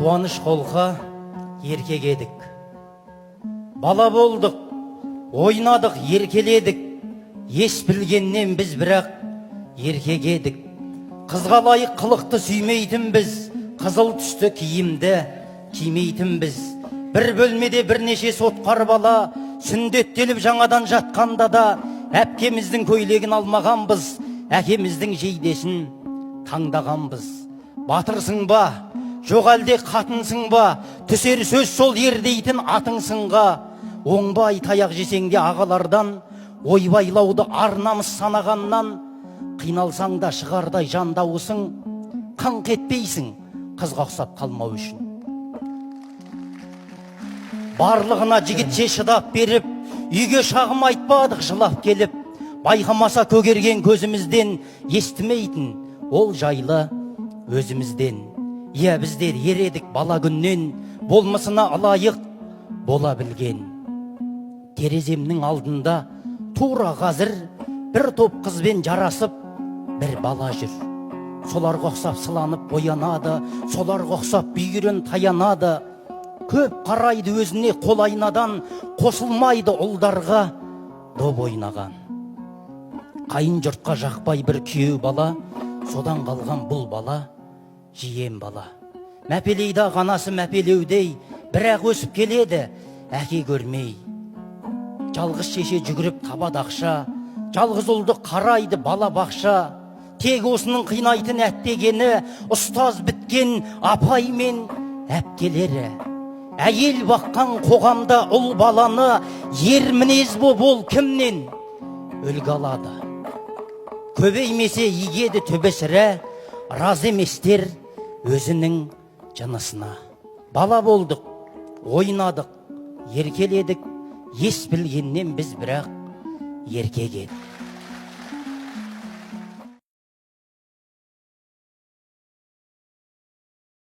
Қуаныш қолға еркек едік. Бала болдық, ойнадық, еркеледік. Еш білгеннен біз бірақ еркек едік. Қызға лайық қылықты сүймейтін біз, қызыл түсті киімді кимейтін біз. Бір бөлмеде бірнеше сотқар бала, сүндеттеліп жаңадан жатқанда да әпкеміздің көйлегін алмағанбыз, әкеміздің жейдесін таңдағанбыз. Батырсың ба, жоқ әлде қатынсың ба, түсер сөз сол ердейтін атыңсыңға. Оңбай таяқ жесеңде ағалардан, ойбайлауды арнамыз санағаннан, қиналсаң да шығардай жан дауысың, қаңқ етпейсің қызға ұқсап қалмау үшін. Барлығына жігітше шыдап беріп, үйге шағым айтпадық жылап келіп, байқамаса көгерген көзімізден естімейтін ол жайлы өзімізден. Иә, біздер ередік бала күннен, болмысына алайық бола білген. Тереземнің алдында тура қазір бір топ қызбен жарасып бір бала жүр. Соларға ұқсап сыланып боянады, соларға ұқсап бүйірін таянады. Көп қарайды өзіне қол айнадан, қосылмайды ұлдарға доп ойнаған. Қайын жұртқа жақпай бір күйеу бала, содан қалған бұл бала жиен бала. Мәпелейді ғанасы мәпелеудей, бірақ өсіп келеді әке көрмей. Жалғыз шеше жүгіріп табады ақша, жалғыз ұлды қарайды бала бақша. Тек осының қинайтын әттегені, ұстаз біткен апай мен әпкелері. Әйел баққан қоғамда ұл баланы, ер мінез бол кімнен үлгі алады. Көбеймесе егеді төбесірі, раз еместер өзінің жынысына. Бала болдық, ойнадық, еркеледік, ес білгеннен біз бірақ еркек едік.